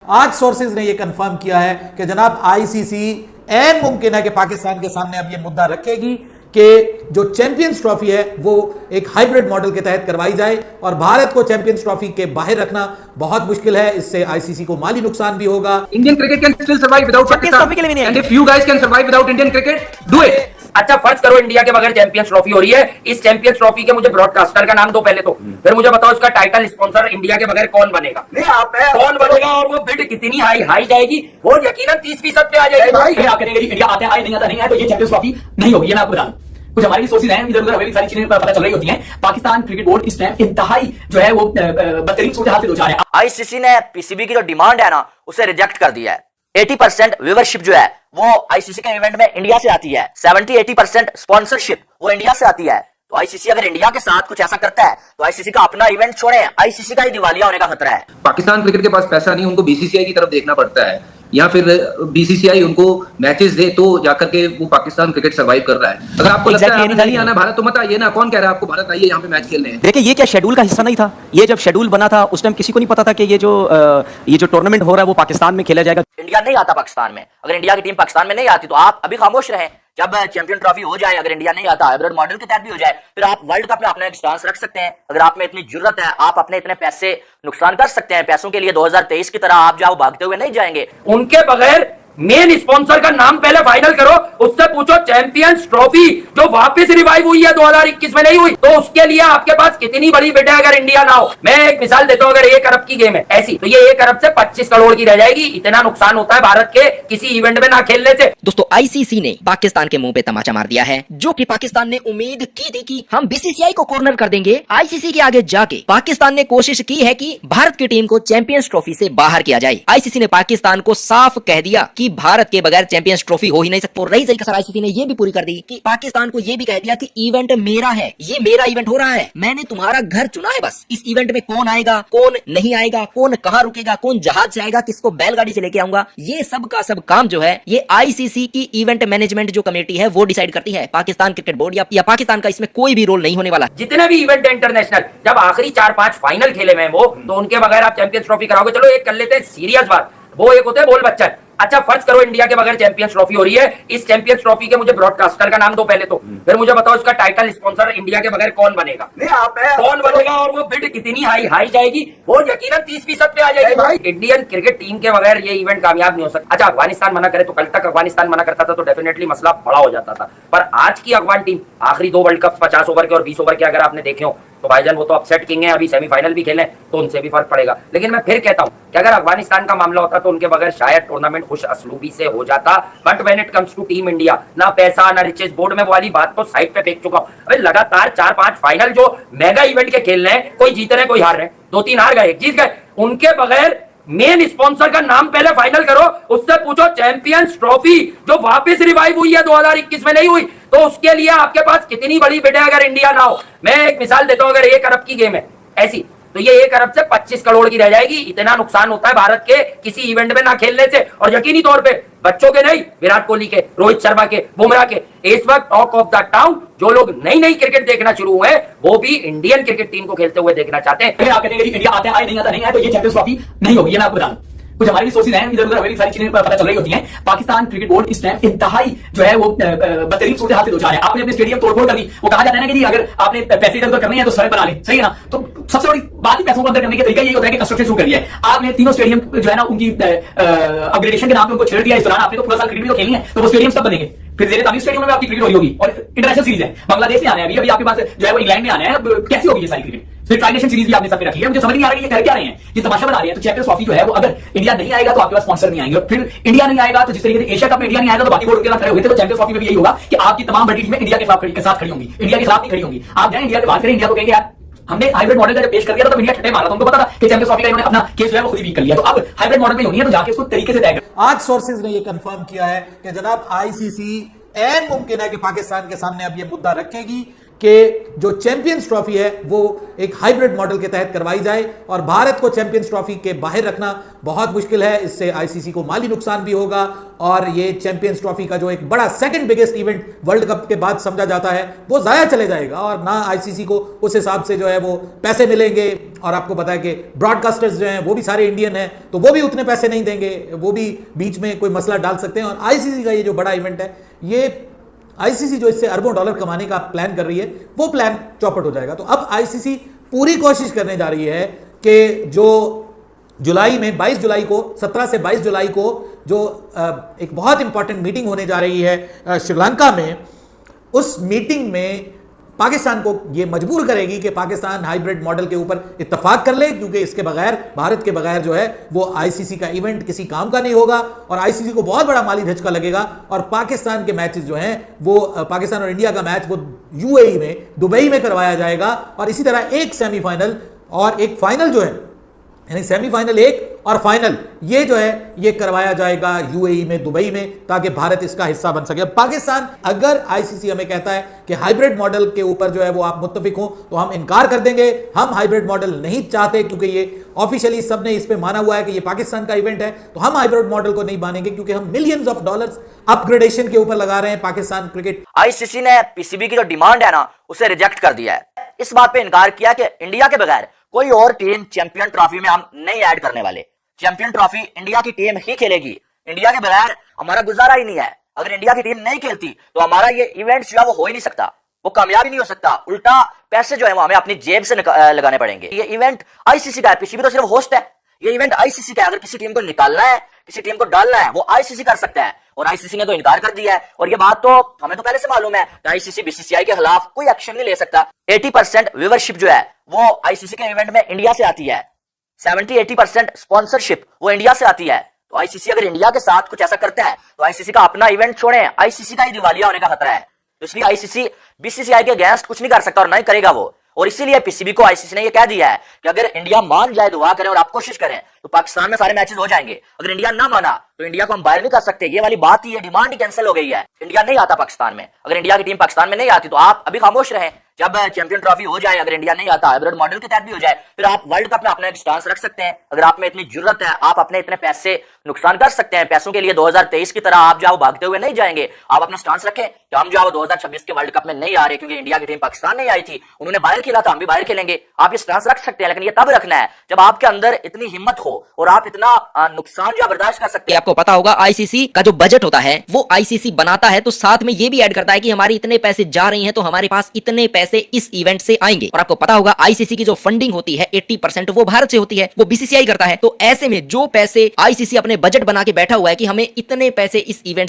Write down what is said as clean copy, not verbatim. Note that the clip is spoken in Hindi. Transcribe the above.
आज सोर्सेज ने यह कंफर्म किया है कि जनाब आईसीसी ऐन मुमकिन है कि पाकिस्तान के सामने अब यह मुद्दा रखेगी कि जो चैंपियंस ट्रॉफी है वो एक हाइब्रिड मॉडल के तहत करवाई जाए और भारत को चैंपियंस ट्रॉफी के बाहर रखना बहुत मुश्किल है। इससे आईसीसी को माली नुकसान भी होगा। Indian cricket can still survive without Pakistan and if you guys can survive without Indian cricket do it. अच्छा फर्ज करो इंडिया के बगैर चैंपियंस ट्रॉफी हो रही है। इस चैंपियंस ट्रॉफी के मुझे ब्रॉडकास्टर का नाम दो पहले तो, फिर मुझे बताओ इसका टाइटल स्पॉन्सर इंडिया के बगैर कौन बनेगा? कौन बनेगा और वो बिड कितनी हाई जाएगी? वो यकीनन 30% पे आ जाएगी। इंडिया आता है नहीं आता नहीं है तो ये चैंपियंस ट्रॉफी नहीं होगी। मैं आपको बता दूं कुछ हमारी सोर्सेज हैं इधर उधर हमें भी सारी चीजें पता चल रही होती हैं। पाकिस्तान क्रिकेट बोर्ड इस टाइम इंतहाई जो है वो बदतरीन सूरत हाल से दो जा रहे हैं। आईसीसी ने पीसीबी की जो डिमांड है ना उसे रिजेक्ट कर दिया है। 80% व्यूवरशिप जो है वो आईसीसी के इवेंट में इंडिया से आती है। 70-80% स्पॉन्सरशिप वो इंडिया से आती है। तो आईसीसी अगर इंडिया के साथ कुछ ऐसा करता है तो आईसीसी का अपना इवेंट छोड़े, आईसीसी का ही दिवालिया होने का खतरा है। पाकिस्तान क्रिकेट के पास पैसा नहीं, उनको बीसीसीआई की तरफ देखना पड़ता है या फिर बीसीसीआई उनको मैचेस दे तो जाकर के वो पाकिस्तान क्रिकेट सर्वाइव कर रहा है। अगर आपको लगता है नहीं आना भारत तो मत आइए ना। कौन कह रहा है आपको भारत आइए यहाँ पे मैच खेलने? देखिए ये क्या शेड्यूल का हिस्सा नहीं था? ये जब शेड्यूल बना था उस टाइम किसी को नहीं पता था कि ये जो टूर्नामेंट हो रहा है वो पाकिस्तान में खेला जाएगा। इंडिया नहीं आता पाकिस्तान में। अगर इंडिया की टीम पाकिस्तान में नहीं आती तो आप अभी खामोश रहें। जब चैंपियन ट्रॉफी हो जाए, अगर इंडिया नहीं आता, हाइब्रिड मॉडल के तहत भी हो जाए, फिर आप वर्ल्ड कप में अपना एक स्टांस रख सकते हैं। अगर आप में इतनी जरूरत है, आप अपने इतने पैसे नुकसान कर सकते हैं। पैसों के लिए 2023 की तरह आप जाओ भागते हुए नहीं जाएंगे। उनके बगैर मेन स्पॉन्सर का नाम पहले फाइनल करो, उससे पूछो चैंपियंस ट्रॉफी जो वापस रिवाइव हुई है 2021 में नहीं हुई, तो उसके लिए आपके पास कितनी बड़ी बिड है अगर इंडिया ना हो। मैं एक मिसाल देता हूं, अगर 1 अरब की गेम है ऐसी तो ये 1 अरब से 25 करोड़ की रह जाएगी। इतना नुकसान होता है भारत के किसी इवेंट में ना खेलने से। दोस्तों आईसीसी ने पाकिस्तान के मुंह पे तमाचा मार दिया है, जो कि पाकिस्तान ने उम्मीद की थी कि हम बीसीसीआई को कॉर्नर कर देंगे। आईसीसी के आगे जाके पाकिस्तान ने कोशिश की है कि भारत की टीम को चैंपियंस ट्रॉफी से बाहर किया जाए। आईसीसी ने पाकिस्तान को साफ कह दिया कि भारत के बगैर चैंपियंस ट्रॉफी हो ही नहीं सकती। और रही सही कसर आईसीसी ने ये भी पूरी कर दी कि पाकिस्तान को ये भी कह दिया कि इवेंट मेरा है, ये मेरा इवेंट हो रहा है, मैंने तुम्हारा घर चुना है। बस इस इवेंट में कौन आएगा, कौन नहीं आएगा, कौन कहां रुकेगा, कौन जहाज से आएगा, किसको बैलगाड़ी से लेके आऊंगा, ये सब का सब काम जो है ये आईसीसी की इवेंट मैनेजमेंट जो कमेटी है वो डिसाइड करती है। पाकिस्तान क्रिकेट बोर्ड या पाकिस्तान का इसमें कोई भी रोल नहीं होने वाला। जितने भी इवेंट है इंटरनेशनल, जब आखिरी 4-5 फाइनल खेले में वो, तो उनके बगैर आप चैंपियंस ट्रॉफी कराओगे। चलो एक कर लेते हैं सीरियस बात, वो एक होते हैं बोल बच्चन। अच्छा फर्ज करो इंडिया के बगैर चैंपियंस ट्रॉफी हो रही है। इस चैंपियंस ट्रॉफी के मुझे ब्रॉडकास्टर का नाम दो पहले तो, फिर मुझे बताओ इसका टाइटल स्पॉन्सर इंडिया के बगैर कौन बनेगा? कौन बनेगा और वो बिड कितनी हाई जाएगी? वो यकीनन 30% पे आ जाएगी। इंडियन क्रिकेट टीम के बगैर ये इवेंट कामयाब नहीं हो सकता। अच्छा अफगानिस्तान मना करे तो कल तक अफगानिस्तान मना करता था तो डेफिनेटली मसला बड़ा हो जाता था, पर आज की अफगान टीम आखिरी 2 वर्ल्ड कप 50 ओवर के और 20 ओवर के अगर आपने देखे हो तो भाईजान वो तो अपसेट किंग है। अभी सेमीफाइनल भी खेले तो उनसे भी फर्क पड़ेगा। लेकिन मैं फिर कहता हूं कि अगर अफगानिस्तान का मामला होता तो उनके बगैर शायद टूर्नामेंट खुश असलूबी से हो जाता। But when it comes to team India, ना पैसा ना रिचेस, बोर्ड में वो वाली बात तो साइड पे फेंक चुका हूं। अबे लगातार 4-5 फाइनल जो मेगा इवेंट के खेल रहे हैं, कोई जीत रहे कोई हार रहे, 2-3 हार गए, 1 जीत गए। उनके बगैर मेन स्पॉन्सर का नाम पहले फाइनल करो, उससे पूछो चैंपियंस ट्रॉफी जो वापस रिवाइव हुई है 2021 में नहीं हुई, तो उसके लिए आपके पास कितनी बड़ी बिड है अगर इंडिया ना हो। मैं एक मिसाल देता हूं, अगर 1 अरब की गेम है ऐसी तो ये 1 अरब से 25 करोड़ की रह जाएगी। इतना नुकसान होता है भारत के किसी इवेंट में ना खेलने से। और यकीनी तौर पे बच्चों के नहीं, विराट कोहली के, रोहित शर्मा के, बुमराह के, इस वक्त टॉक ऑफ द टाउन जो लोग नई क्रिकेट देखना शुरू हुए वो भी इंडियन क्रिकेट टीम को खेलते हुए देखना चाहते हैं। इंडिया आता है नहीं आता नहीं है तो ये चैंपियंस ट्रॉफी नहीं होगी। मैं आपको बता दूं कुछ हमारी सोर्सेज हैं इधर उधर हमें भी सारी चीजें पता चल रही होती हैं। पाकिस्तान क्रिकेट बोर्ड इस टाइम इंतहाई जो है वो बदतरीन सूरत हाल से दो जा रहे हैं। आपने अपने स्टेडियम तोड़फोड़ कर दी, वो कहा जाता है ना कि जी अगर आपने पैसे इधर उधर करने हैं तो सड़क बना ले, सही है ना। तो सबसे बड़ी बात ही पैसों को अंदर करने का तरीका ये होता है कि कंस्ट्रक्शन शुरू कर दिया है। आपने तीनों स्टेडियम जो है ना उनकी अपग्रेडेशन के नाम पे उनको छेड़ दिया। इस दौरान आपने तो पूरा साल क्रिकेट भी तो खेलनी है, तो वो स्टेडियम सब बनेंगे। फिर जेरे तामीर स्टेडियम में आपकी क्रिकेट हो रही होगी और इंटरनेशनल सीरीज है, बांग्लादेश में आना है, अभी आपके पास जो है वो इंग्लैंड में आना है। कैसी होगी ये सारी क्रिकेट? फिर ट्राइनेशन सीरीज भी आपने सब पे रखी है। मुझे समझ नहीं आ रहा है ये कर क्या रहे हैं, ये तमाशा बना रहे हैं। तो चैंपियंस ट्रॉफी जो है वो अगर इंडिया नहीं आएगा तो आपके पास स्पॉन्सर नहीं आएंगे, फिर इंडिया नहीं आएगा तो जिस तरीके से एशिया कप में इंडिया नहीं आएगा तो बाकी बोर्ड के साथ खड़े हुए थे। तो चैंपियंस ट्रॉफी में भी यही होगा कि आपकी तमाम बड़ी टीमें इंडिया के साथ खड़ी होंगी, इंडिया के साथ नहीं खड़ी होंगी। आप जाए इंडिया की बात करें, इंडिया को कहेंगे यार हमने हाइब्रिड मॉडल का जब पेश कर दिया था तो इंडिया ठट्टे मारा था, उनको पता था कि चैंपियंस ट्रॉफी का इन्होंने अपना केस जो है वो खुद ही वीक कर लिया। तो अब हाइब्रिड मॉडल में होनी है तो जाके उसको तरीके से तय कर। आज सोर्सेज ने यह कंफर्म किया है कि जनाब आईसीसी ऐन मुमकिन है कि पाकिस्तान के सामने अब यह मुद्दा रखेगी कि जो चैंपियंस ट्रॉफी है वो एक हाइब्रिड मॉडल के तहत करवाई जाए और भारत को चैंपियंस ट्रॉफी के बाहर रखना बहुत मुश्किल है। इससे आईसीसी को माली नुकसान भी होगा और ये चैंपियंस ट्रॉफी का जो एक बड़ा second biggest event world cup के बाद समझा जाता है वो जाया चले जाएगा और ना आईसीसी को उस हिसाब से जो है वो पैसे मिलेंगे। और आपको पता है कि ब्रॉडकास्टर्स जो हैं वो भी सारे इंडियन हैं तो वो भी उतने पैसे नहीं देंगे, वो भी बीच में कोई मसला डाल सकते हैं। और आईसीसी का ये जो बड़ा इवेंट है, ये आईसीसी जो इससे अरबों डॉलर कमाने का प्लान कर रही है वो प्लान चौपट हो जाएगा। तो अब आईसीसी पूरी कोशिश करने जा रही है कि जो जुलाई में 22 जुलाई को 17 से 22 जुलाई को जो एक बहुत इंपॉर्टेंट मीटिंग होने जा रही है श्रीलंका में, उस मीटिंग में पाकिस्तान को यह मजबूर करेगी कि पाकिस्तान हाइब्रिड मॉडल के ऊपर इत्तेफाक कर ले, क्योंकि इसके बगैर, भारत के बगैर जो है वो आईसीसी का इवेंट किसी काम का नहीं होगा और आईसीसी को बहुत बड़ा माली झटका लगेगा। और पाकिस्तान के मैचेस जो हैं वो पाकिस्तान और इंडिया का मैच वो यूएई में, दुबई में करवाया जाएगा और इसी तरह एक सेमीफाइनल और एक फाइनल जो है, यानी सेमीफाइनल एक और फाइनल ये जो है ये करवाया जाएगा यूएई में, दुबई में, ताकि भारत इसका हिस्सा बन सके। पाकिस्तान, अगर आईसीसी हमें कहता है कि हाइब्रिड मॉडल के ऊपर जो है वो आप मुत्तफिक हो तो हम इनकार कर देंगे, हम हाइब्रिड मॉडल नहीं चाहते, क्योंकि ये ऑफिशियली सबने इस पे माना हुआ है कि ये पाकिस्तान का इवेंट है, तो हम हाइब्रिड मॉडल को नहीं मानेंगे क्योंकि हम मिलियंस ऑफ डॉलर्स अपग्रेडेशन के ऊपर लगा रहे हैं पाकिस्तान क्रिकेट। आईसीसी ने पीसीबी की जो डिमांड है ना उसे रिजेक्ट कर दिया है। इस बात पे इनकार किया कि इंडिया के बगैर कोई और टीम चैंपियन ट्रॉफी में हम नहीं ऐड करने वाले। चैंपियन ट्रॉफी इंडिया की टीम ही खेलेगी, इंडिया के बगैर हमारा गुजारा ही नहीं है। अगर इंडिया की टीम नहीं खेलती तो हमारा ये इवेंट जो है वो हो ही नहीं सकता, वो कामयाब ही नहीं हो सकता। उल्टा पैसे जो है वो हमें अपनी जेब से लगाने पड़ेंगे। ये इवेंट आईसीसी का है, पीसीबी तो सिर्फ होस्ट है। ये इवेंट आईसीसी का है, अगर किसी टीम को निकालना है, किसी टीम को डालना है, वो आईसीसी कर सकता है और आईसीसी ने तो इनकार कर दिया है। और ये बात तो हमें तो पहले से मालूम है कि आईसीसी बीसीसीआई के खिलाफ कोई एक्शन नहीं ले सकता। 80% व्यूवरशिप जो है वो आईसीसी के इवेंट में इंडिया से आती है, 70-80% स्पॉन्सरशिप वो इंडिया से आती है। तो आईसीसी अगर इंडिया के साथ कुछ ऐसा करता है तो आईसीसी का अपना इवेंट छोड़े, आईसीसी का ही दिवालिया होने का खतरा है। तो इसलिए आईसीसी बीसीसीआई के अगेंस्ट कुछ नहीं कर सकता और नहीं करेगा वो। और इसीलिए पीसीबी को आईसीसी ने ये कह दिया है कि अगर इंडिया मान जाए, दुआ करें और आप कोशिश करें तो पाकिस्तान में सारे मैचेस हो जाएंगे। अगर इंडिया ना माना तो इंडिया को हम बाहर नहीं कर सकते। ये वाली बात ही, ये डिमांड ही कैंसिल हो गई है। इंडिया नहीं आता पाकिस्तान में। अगर इंडिया की टीम पाकिस्तान में नहीं आती तो आप अभी खामोश रहें। जब चैंपियन ट्रॉफी हो जाए, अगर इंडिया नहीं आता, हाइब्रिड मॉडल के तहत भी हो जाए, फिर आप वर्ल्ड कप में अपना एक स्टांस रख सकते हैं। अगर आप में इतनी जरूरत है, आप अपने इतने पैसे नुकसान कर सकते हैं। पैसों के लिए 2023 की तरह आप जाओ भागते हुए नहीं जाएंगे। आप अपना स्टांस रखें कि हम जाओ 2026 के वर्ल्ड कप में नहीं आ रहे क्योंकि इंडिया की टीम पाकिस्तान नहीं आई थी, उन्होंने बाहर खेला था, हम भी बाहर खेलेंगे। आप ये स्टांस रख सकते हैं, लेकिन ये तब रखना है जब आपके अंदर इतनी हिम्मत हो और आप इतना नुकसान जो बर्दाश्त कर सकते हैं। आपको पता होगा आईसीसी का जो बजट होता है वो आईसीसी बनाता है तो साथ में ये भी ऐड करता है कि हमारे इतने पैसे जा रहे हैं तो हमारे पास इतने पैसे इस इवेंट से आएंगे। और आपको पता होगा आईसीसी की जो फंडिंग होती है 80% वो भारत से होती है, वो बीसीसीआई करता है। तो ऐसे में जो पैसे आईसीसी अपने बजट बना के बैठा हुआ है कि हमें इतने पैसे इस इवेंट